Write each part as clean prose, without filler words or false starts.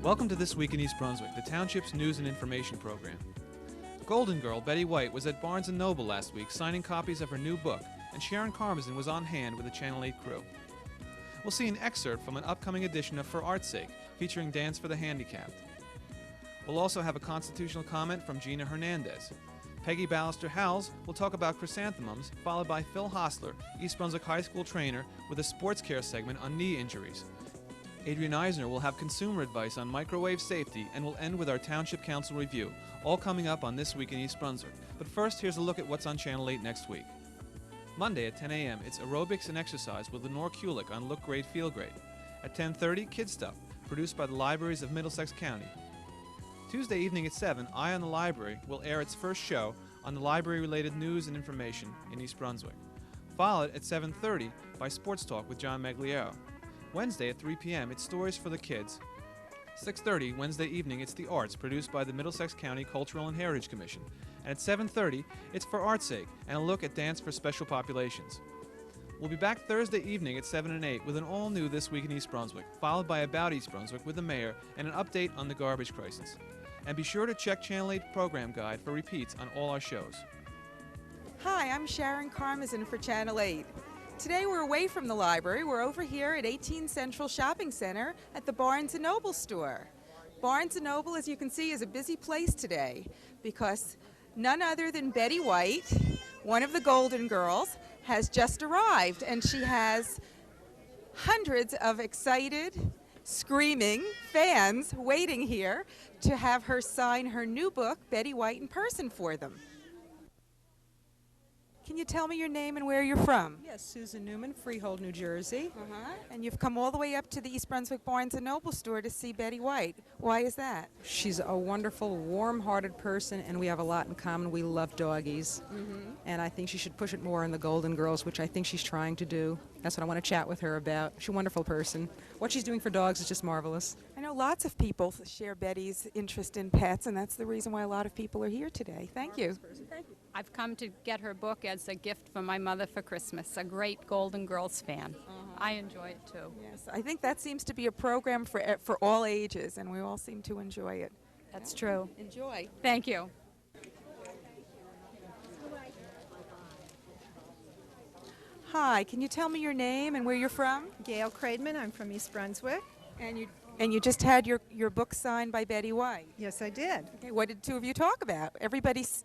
Welcome to This Week in East Brunswick, the township's news and information program. Golden Girl Betty White was at Barnes & Noble last week signing copies of her new book, and Sharon Karmazin was on hand with the Channel 8 crew. We'll see an excerpt from an upcoming edition of For Art's Sake, featuring Dance for the Handicapped. We'll also have a constitutional comment from Gina Hernandez. Pegi Ballister-Howells will talk about chrysanthemums, followed by Phil Hostler, East Brunswick High School trainer, with a sports care segment on knee injuries. Adrian Eisner will have consumer advice on microwave safety, and we'll end with our Township Council review, all coming up on This Week in East Brunswick. But first, here's a look at what's on Channel 8 next week. Monday at 10 a.m., it's aerobics and exercise with Lenore Kulik on Look Great, Feel Great. At 10:30, Kid Stuff, produced by the Libraries of Middlesex County. Tuesday evening at 7, Eye on the Library will air its first show on the library-related news and information in East Brunswick. Followed at 7:30 by Sports Talk with John Magliero. Wednesday at 3 p.m., it's Stories for the Kids. 6:30 Wednesday evening, it's The Arts, produced by the Middlesex County Cultural and Heritage Commission. And at 7:30, it's For Art's Sake, and a look at dance for special populations. We'll be back Thursday evening at 7 and 8 with an all-new This Week in East Brunswick, followed by About East Brunswick with the mayor and an update on the garbage crisis. And be sure to check Channel 8 program guide for repeats on all our shows. Hi, I'm Sharon Karmazin for Channel 8. Today we're away from the library. We're over here at 18 Central Shopping Center at the Barnes & Noble store. Barnes & Noble, as you can see, is a busy place today because none other than Betty White, one of the Golden Girls, has just arrived, and she has hundreds of excited, screaming fans waiting here to have her sign her new book, Betty White, in person for them. Can you tell me your name and where you're from? Yes, Susan Newman, Freehold, New Jersey. And you've come all the way up to the East Brunswick Barnes & Noble store to see Betty White. Why is that? She's a wonderful, warm-hearted person, and we have a lot in common. We love doggies. And I think she should push it more on the Golden Girls, which I think she's trying to do. That's what I want to chat with her about. She's a wonderful person. What she's doing for dogs is just marvelous. I know lots of people share Betty's interest in pets, and that's the reason why a lot of people are here today. Thank you. Thank you. I've come to get her book as a gift for my mother for Christmas, a great Golden Girls fan. I enjoy it too. Yes, I think that seems to be a program for all ages, and we all seem to enjoy it. That's true. Enjoy. Thank you. Hi, can you tell me your name and where you're from? Gail Craidman, I'm from East Brunswick. And you just had your book signed by Betty White. Yes, I did. Okay, what did two of you talk about?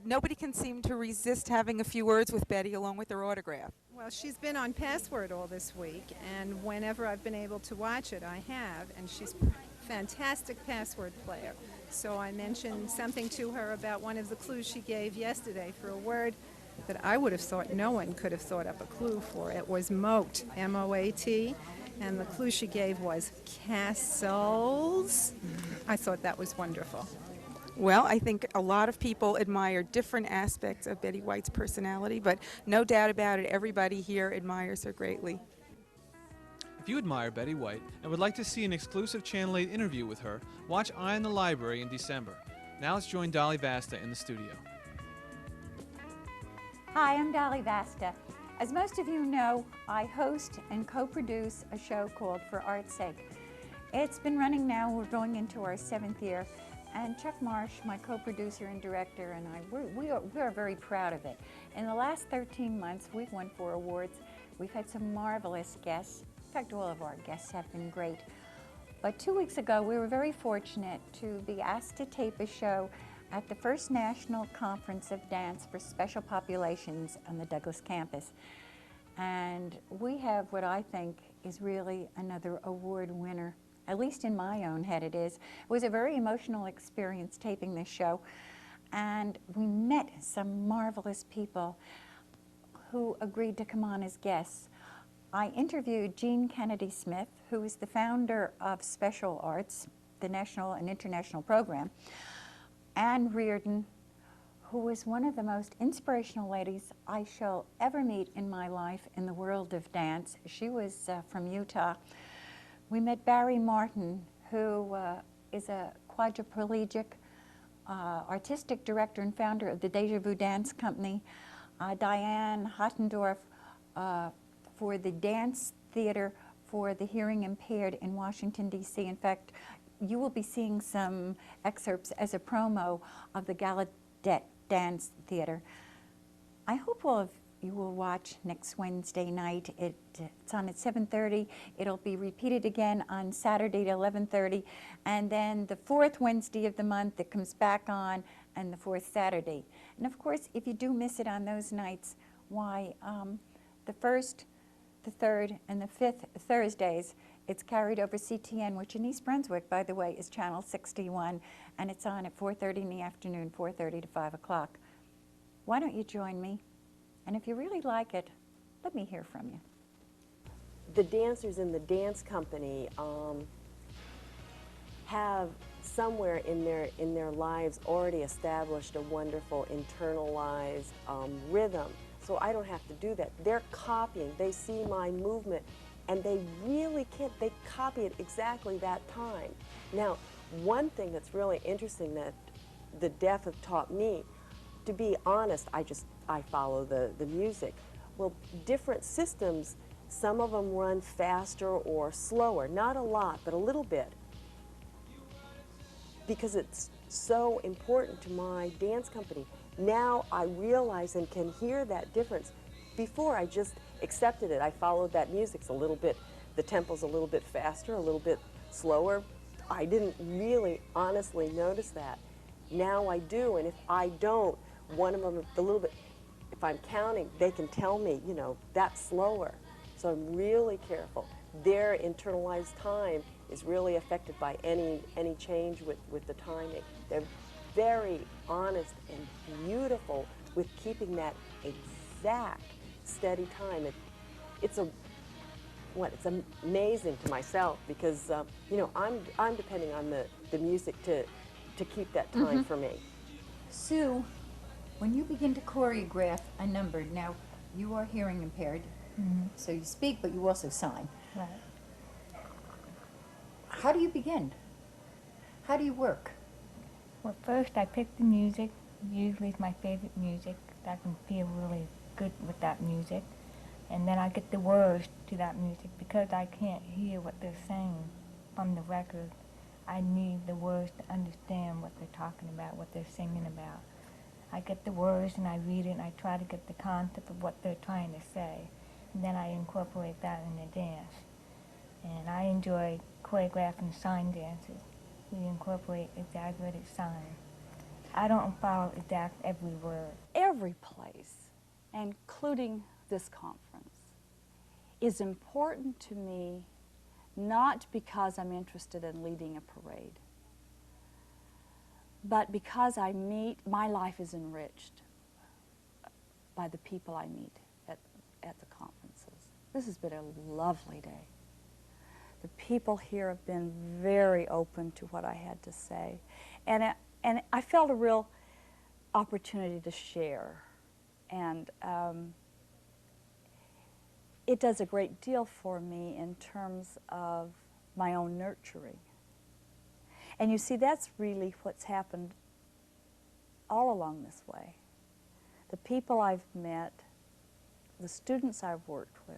Nobody can seem to resist having a few words with Betty along with her autograph. Well, she's been on Password all this week, and whenever I've been able to watch it, I have, and she's a fantastic password player. So I mentioned something to her about one of the clues she gave yesterday for a word that I would have thought no one could have thought up a clue for. It was moat, M-O-A-T. And the clue she gave was castles. I thought that was wonderful. Well, I think a lot of people admire different aspects of Betty White's personality, but no doubt about it, everybody here admires her greatly. If you admire Betty White and would like to see an exclusive Channel 8 interview with her, watch Eye on the Library in December. Now let's join Dolly Vasta in the studio. Hi, I'm Dolly Vasta. As most of you know, I host and co-produce a show called For Art's Sake. It's been running now, we're going into our 7th year, and Chuck Marsh, my co-producer and director, and I, we are very proud of it. In the last 13 months, we've won 4 awards. We've had some marvelous guests. In fact, all of our guests have been great. But 2 weeks ago, we were very fortunate to be asked to tape a show at the first National Conference of Dance for Special Populations on the Douglas campus. And we have what I think is really another award winner, at least in my own head it is. It was a very emotional experience taping this show, and we met some marvelous people who agreed to come on as guests. I interviewed Jean Kennedy Smith, who is the founder of Special Arts, the national and international program, Anne Reardon, who was one of the most inspirational ladies I shall ever meet in my life in the world of dance. She was from Utah. We met Barry Martin, who is a quadriplegic artistic director and founder of the Deja Vu Dance Company. Diane Hottendorf for the Dance Theater for the Hearing Impaired in Washington, D.C. In fact, you will be seeing some excerpts as a promo of the Gallaudet Dance Theater. I hope all of you will watch next Wednesday night. It's on at 7:30. It'll be repeated again on Saturday at 11:30, and then the fourth Wednesday of the month it comes back on, and the fourth Saturday. And of course, if you do miss it on those nights, why, the first, the third, and the fifth Thursdays, it's carried over CTN, which in East Brunswick, by the way, is channel 61, and it's on at 4:30 in the afternoon, 4:30 to 5 o'clock. Why don't you join me? And if you really like it, let me hear from you. The dancers in the dance company have somewhere in their lives already established a wonderful internalized rhythm. So I don't have to do that. They're copying. They see my movement, and they really can't. They copy it exactly that time. Now, one thing that's really interesting that the deaf have taught me, to be honest, I follow the music. Well, different systems, some of them run faster or slower, not a lot, but a little bit, because it's so important to my dance company. Now I realize and can hear that difference. Before I just accepted it. I followed that music. It's a little bit, the tempo's a little bit faster, a little bit slower. I didn't really honestly notice that. Now I do, and if I don't, one of them, a little bit, if I'm counting, they can tell me, you know, that's slower. So I'm really careful. Their internalized time is really affected by any change with the timing. They're very honest and beautiful with keeping that exact steady time. It's amazing to myself because you know, I'm depending on the music to keep that time for me. Sue, when you begin to choreograph a number, now you are hearing impaired, so you speak, but you also sign. Right. How do you begin? How do you work? Well, first I pick the music. Usually it's my favorite music. I can feel really good with that music. And then I get the words to that music. Because I can't hear what they're saying from the record, I need the words to understand what they're talking about, what they're singing about. I get the words and I read it and I try to get the concept of what they're trying to say. And then I incorporate that in the dance. And I enjoy choreographing sign dances. We incorporate exaggerated sign. I don't follow exact every word. Every place, including this conference, is important to me, not because I'm interested in leading a parade, but because my life is enriched by the people I meet at the conferences. This has been a lovely day. The people here have been very open to what I had to say. And I felt a real opportunity to share. And it does a great deal for me in terms of my own nurturing. And you see, that's really what's happened all along this way. The people I've met, the students I've worked with,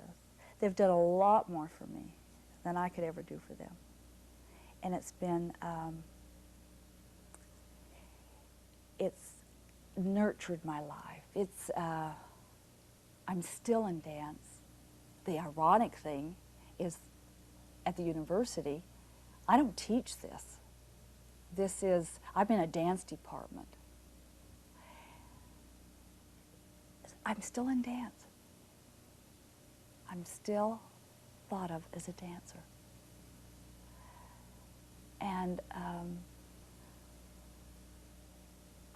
they've done a lot more for me than I could ever do for them. And it's been, it's nurtured my life. It's, I'm still in dance. The ironic thing is, at the university, I don't teach this. This is, I'm in a dance department. I'm still in dance. I'm still thought of as a dancer. And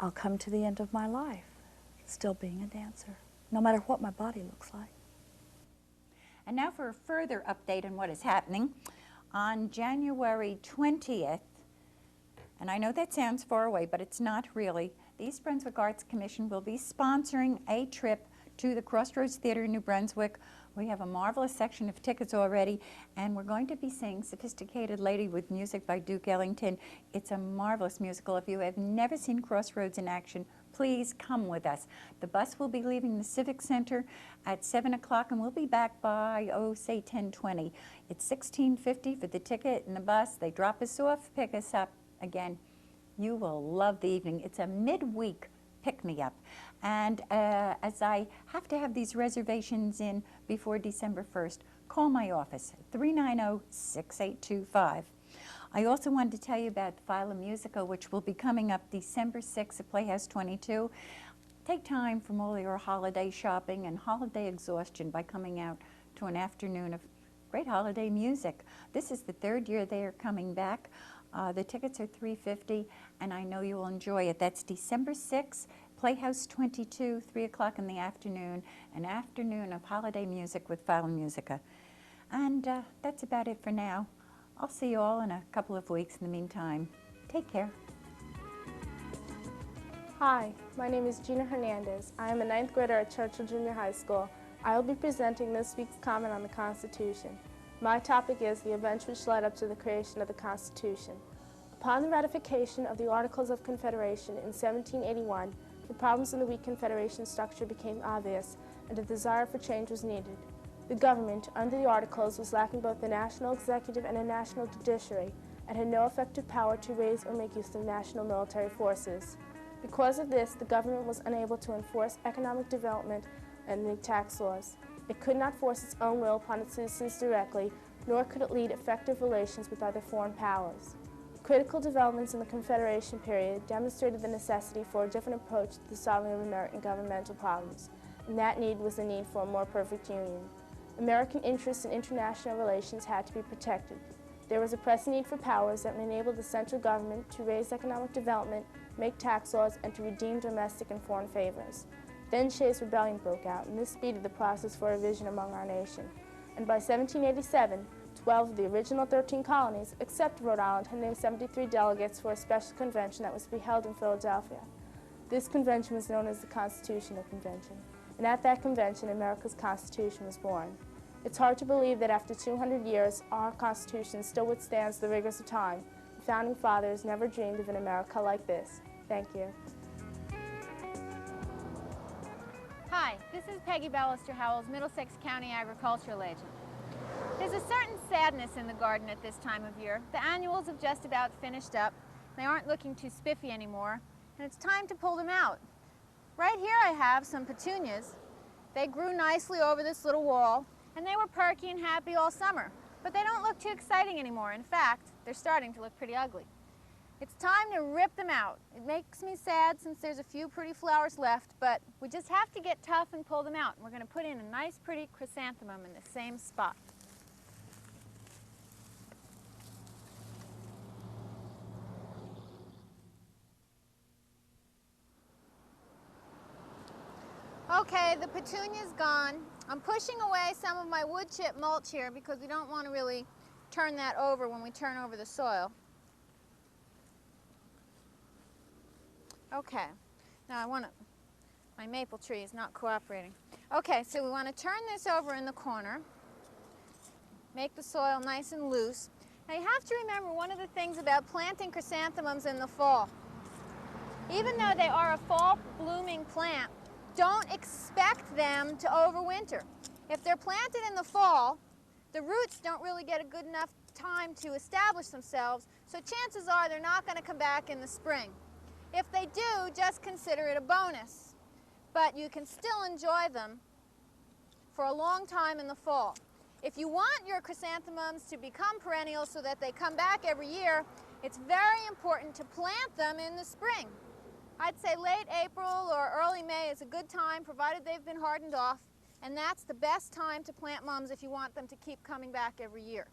I'll come to the end of my life still being a dancer, no matter what my body looks like. And now for a further update on what is happening. On January 20th, and I know that sounds far away, but it's not really, the East Brunswick Arts Commission will be sponsoring a trip to the Crossroads Theater in New Brunswick. We have a marvelous section of tickets already, and we're going to be seeing Sophisticated Lady with music by Duke Ellington. It's a marvelous musical. If you have never seen Crossroads in action, please come with us. The bus will be leaving the Civic Center at 7 o'clock, and we'll be back by, say 10:20. It's $16.50 for the ticket and the bus. They drop us off, pick us up. Again, you will love the evening. It's a midweek pick-me-up. And as I have to have these reservations in before December 1st, call my office, 390-6825. I also wanted to tell you about Phyla Musica, which will be coming up December 6th at Playhouse 22. Take time from all your holiday shopping and holiday exhaustion by coming out to an afternoon of great holiday music. This is the third year they are coming back. The tickets are $3.50, and I know you will enjoy it. That's December 6th, Playhouse 22, 3 o'clock in the afternoon, an afternoon of holiday music with Phyla Musica. And that's about it for now. I'll see you all in a couple of weeks. In the meantime, take care. Hi, my name is Gina Hernandez. I am a 9th grader at Churchill Junior High School. I will be presenting this week's comment on the Constitution. My topic is the events which led up to the creation of the Constitution. Upon the ratification of the Articles of Confederation in 1781, the problems in the weak Confederation structure became obvious, and a desire for change was needed. The government, under the Articles, was lacking both the national executive and a national judiciary, and had no effective power to raise or make use of national military forces. Because of this, the government was unable to enforce economic development and the tax laws. It could not force its own will upon its citizens directly, nor could it lead effective relations with other foreign powers. Critical developments in the Confederation period demonstrated the necessity for a different approach to the solving of American governmental problems, and that need was the need for a more perfect union. American interests in international relations had to be protected. There was a pressing need for powers that would enable the central government to raise economic development, make tax laws, and to redeem domestic and foreign favors. Then Shays' Rebellion broke out, and this speeded the process for revision among our nation. And by 1787, 12 of the original 13 colonies, except Rhode Island, had named 73 delegates for a special convention that was to be held in Philadelphia. This convention was known as the Constitutional Convention, and at that convention, America's Constitution was born. It's hard to believe that after 200 years, our Constitution still withstands the rigors of time. The Founding Fathers never dreamed of an America like this. Thank you. Hi, this is Peggy Ballister-Howell's Middlesex County Agricultural Agent. There's a certain sadness in the garden at this time of year. The annuals have just about finished up. They aren't looking too spiffy anymore, and it's time to pull them out. Right here I have some petunias. They grew nicely over this little wall, and they were perky and happy all summer. But they don't look too exciting anymore. In fact, they're starting to look pretty ugly. It's time to rip them out. It makes me sad since there's a few pretty flowers left, but we just have to get tough and pull them out. And we're going to put in a nice pretty chrysanthemum in the same spot. Okay, the petunia's gone. I'm pushing away some of my wood chip mulch here because we don't want to really turn that over when we turn over the soil. Okay, now my maple tree is not cooperating. Okay, so we want to turn this over in the corner, make the soil nice and loose. Now you have to remember one of the things about planting chrysanthemums in the fall. Even though they are a fall blooming plant, don't expect them to overwinter. If they're planted in the fall, the roots don't really get a good enough time to establish themselves, so chances are they're not going to come back in the spring. If they do, just consider it a bonus. But you can still enjoy them for a long time in the fall. If you want your chrysanthemums to become perennial so that they come back every year, it's very important to plant them in the spring. I'd say late April or early May is a good time, provided they've been hardened off, and that's the best time to plant mums if you want them to keep coming back every year.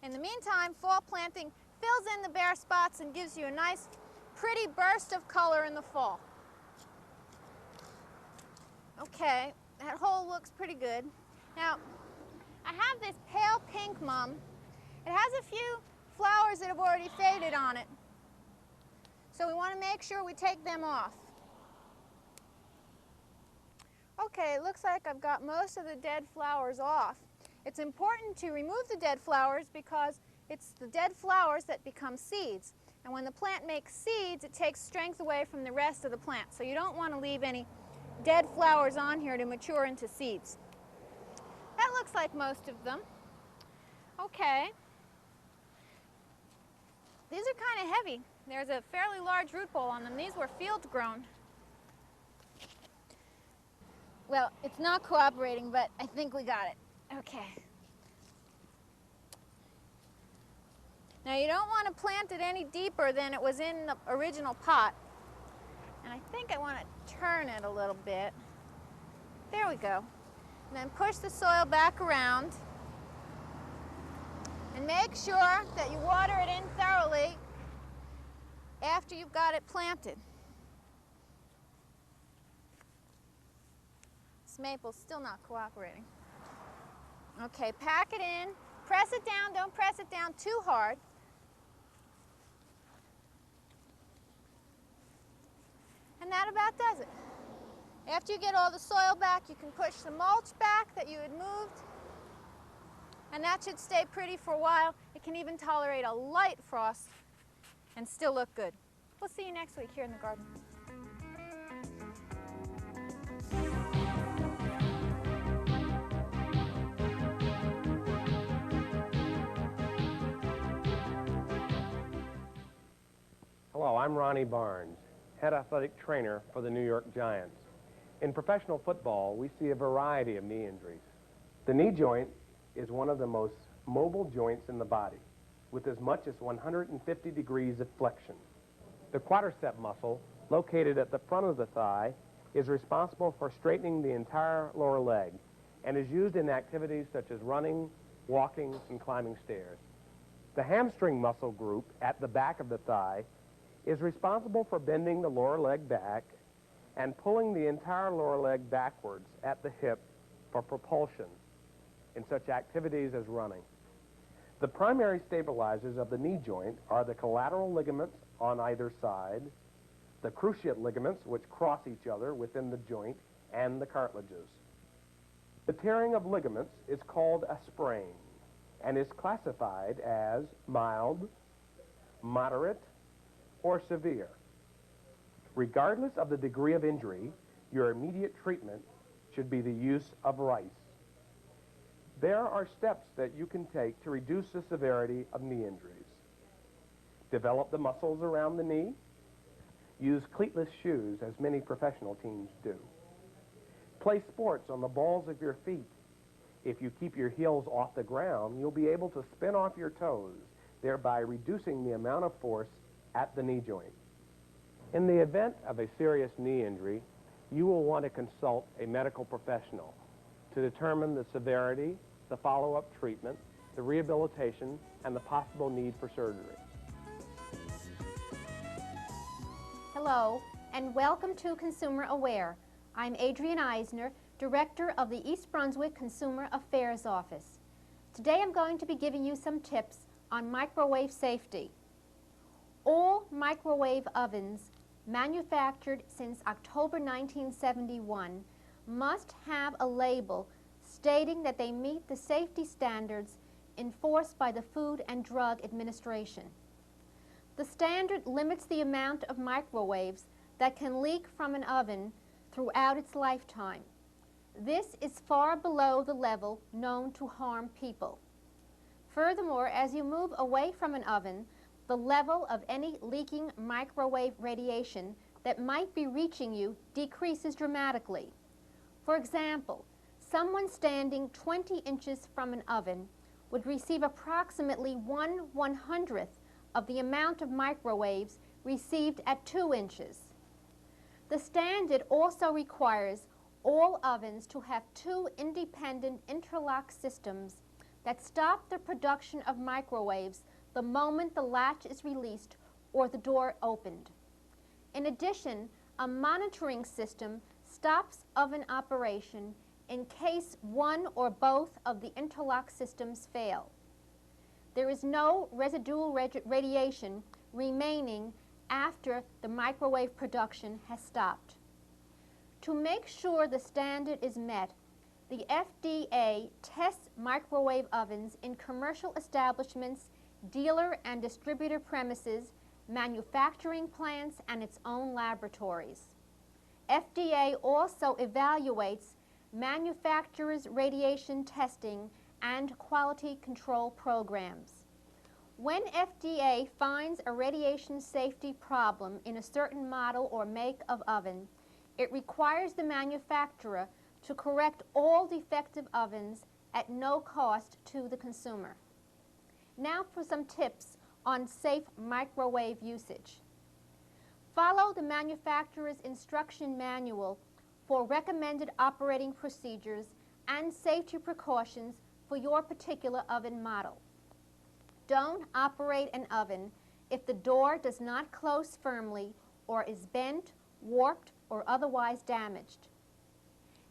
In the meantime, fall planting fills in the bare spots and gives you a nice, pretty burst of color in the fall. Okay, that hole looks pretty good. Now, I have this pale pink mum. It has a few flowers that have already faded on it, so we want to make sure we take them off. Okay, it looks like I've got most of the dead flowers off. It's important to remove the dead flowers because it's the dead flowers that become seeds. And when the plant makes seeds, it takes strength away from the rest of the plant. So you don't want to leave any dead flowers on here to mature into seeds. That looks like most of them. Okay. These are kind of heavy. There's a fairly large root ball on them. These were field grown. Well, it's not cooperating, but I think we got it. Okay. Now you don't want to plant it any deeper than it was in the original pot. And I think I want to turn it a little bit. There we go. And then push the soil back around. And make sure that you water it in thoroughly after you've got it planted. This maple's still not cooperating. Okay, pack it in. Press it down. Don't press it down too hard. And that about does it. After you get all the soil back, you can push the mulch back that you had moved. And that should stay pretty for a while. It can even tolerate a light frost and still look good. We'll see you next week here in the garden. Hello, I'm Ronnie Barnes, head athletic trainer for the New York Giants. In professional football, we see a variety of knee injuries. The knee joint is one of the most mobile joints in the body, with as much as 150 degrees of flexion. The quadricep muscle, located at the front of the thigh, is responsible for straightening the entire lower leg and is used in activities such as running, walking, and climbing stairs. The hamstring muscle group at the back of the thigh is responsible for bending the lower leg back and pulling the entire lower leg backwards at the hip for propulsion in such activities as running. The primary stabilizers of the knee joint are the collateral ligaments on either side, the cruciate ligaments which cross each other within the joint, and the cartilages. The tearing of ligaments is called a sprain and is classified as mild, moderate, or severe. Regardless of the degree of injury, your immediate treatment should be the use of rice. There are steps that you can take to reduce the severity of knee injuries. Develop the muscles around the knee. Use cleatless shoes, as many professional teams do. Play sports on the balls of your feet. If you keep your heels off the ground, you'll be able to spin off your toes, thereby reducing the amount of force at the knee joint. In the event of a serious knee injury, you will want to consult a medical professional to determine the severity, the follow-up treatment, the rehabilitation, and the possible need for surgery. Hello, and welcome to Consumer Aware. I'm Adrienne Eisner, Director of the East Brunswick Consumer Affairs Office. Today I'm going to be giving you some tips on microwave safety. All microwave ovens manufactured since October 1971 must have a label stating that they meet the safety standards enforced by the Food and Drug Administration. The standard limits the amount of microwaves that can leak from an oven throughout its lifetime. This is far below the level known to harm people. Furthermore, as you move away from an oven, the level of any leaking microwave radiation that might be reaching you decreases dramatically. For example, someone standing 20 inches from an oven would receive approximately 1/100th of the amount of microwaves received at 2 inches. The standard also requires all ovens to have 2 independent interlock systems that stop the production of microwaves the moment the latch is released or the door opened. In addition, a monitoring system stops oven operation in case one or both of the interlock systems fail. There is no residual radiation remaining after the microwave production has stopped. To make sure the standard is met, the FDA tests microwave ovens in commercial establishments, dealer and distributor premises, manufacturing plants, and its own laboratories. FDA also evaluates manufacturers' radiation testing and quality control programs. When FDA finds a radiation safety problem in a certain model or make of oven, it requires the manufacturer to correct all defective ovens at no cost to the consumer. Now for some tips on safe microwave usage. Follow the manufacturer's instruction manual for recommended operating procedures and safety precautions for your particular oven model. Don't operate an oven if the door does not close firmly or is bent, warped, or otherwise damaged.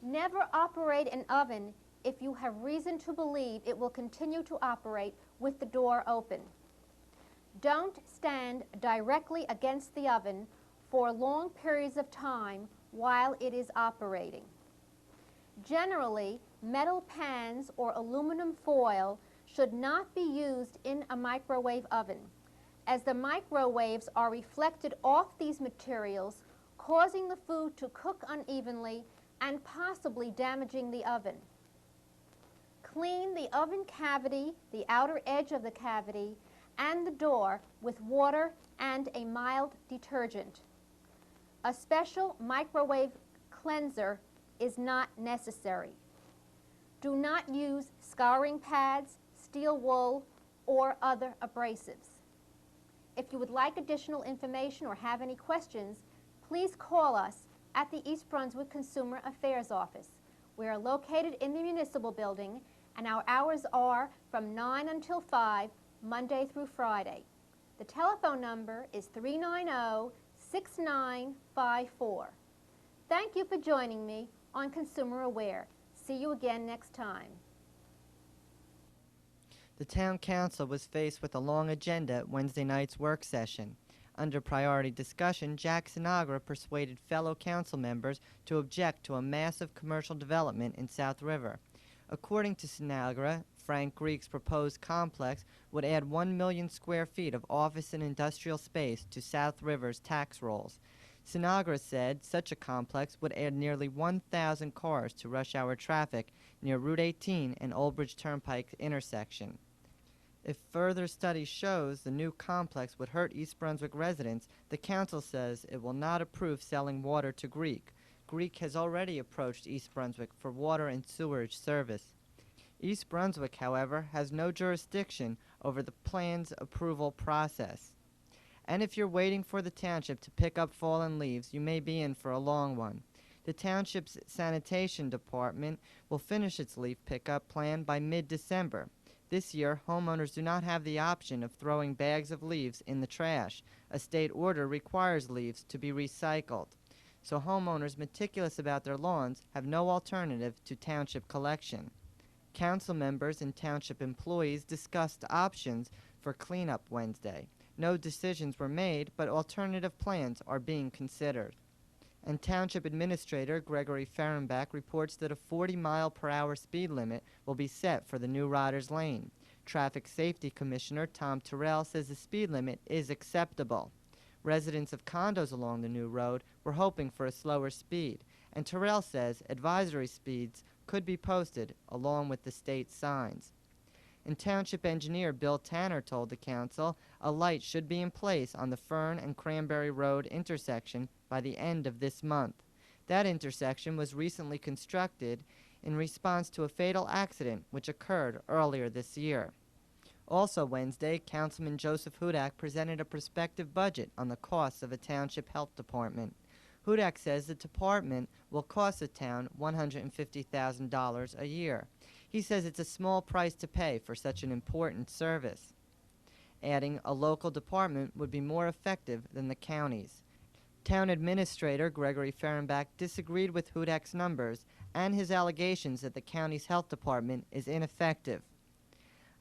Never operate an oven if you have reason to believe it will continue to operate with the door open. Don't stand directly against the oven for long periods of time while it is operating. Generally, metal pans or aluminum foil should not be used in a microwave oven, as the microwaves are reflected off these materials, causing the food to cook unevenly and possibly damaging the oven. Clean the oven cavity, the outer edge of the cavity, and the door with water and a mild detergent. A special microwave cleanser is not necessary. Do not use scouring pads, steel wool, or other abrasives. If you would like additional information or have any questions, please call us at the East Brunswick Consumer Affairs Office. We are located in the Municipal Building, and our hours are from 9 until 5, Monday through Friday. The telephone number is 390-6954. Thank you for joining me on Consumer Aware. See you again next time. The Town Council was faced with a long agenda at Wednesday night's work session. Under priority discussion, Jack Sinagra persuaded fellow council members to object to a massive commercial development in South River. According to Sinagra, Frank Greek's proposed complex would add 1 million square feet of office and industrial space to South River's tax rolls. Sinagra said such a complex would add nearly 1,000 cars to rush hour traffic near Route 18 and Old Bridge Turnpike intersection. If further study shows the new complex would hurt East Brunswick residents, the council says it will not approve selling water to Greek. Greek has already approached East Brunswick for water and sewerage service. East Brunswick, however, has no jurisdiction over the plan's approval process. And if you're waiting for the township to pick up fallen leaves, you may be in for a long one. The township's sanitation department will finish its leaf pickup plan by mid-December. This year, homeowners do not have the option of throwing bags of leaves in the trash. A state order requires leaves to be recycled. So homeowners meticulous about their lawns have no alternative to township collection. Council members and township employees discussed options for cleanup Wednesday. No decisions were made, but alternative plans are being considered. And Township Administrator Gregory Fehrenbach reports that a 40-mile-per-hour speed limit will be set for the new Riders Lane. Traffic Safety Commissioner Tom Terrell says the speed limit is acceptable. Residents of condos along the new road were hoping for a slower speed, and Terrell says advisory speeds could be posted along with the state signs. And Township Engineer Bill Tanner told the council a light should be in place on the Fern and Cranberry Road intersection by the end of this month. That intersection was recently constructed in response to a fatal accident which occurred earlier this year. Also Wednesday, Councilman Joseph Hudak presented a prospective budget on the costs of a township health department. Hudak says the department will cost the town $150,000 a year. He says it's a small price to pay for such an important service, adding a local department would be more effective than the county's. Town Administrator Gregory Fehrenbach disagreed with Hudak's numbers and his allegations that the county's health department is ineffective.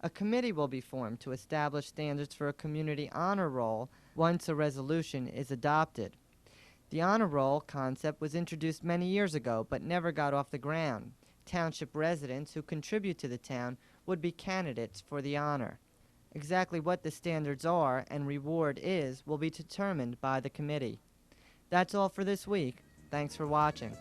A committee will be formed to establish standards for a community honor roll once a resolution is adopted. The honor roll concept was introduced many years ago but never got off the ground. Township residents who contribute to the town would be candidates for the honor. Exactly what the standards are and reward is will be determined by the committee. That's all for this week. Thanks for watching.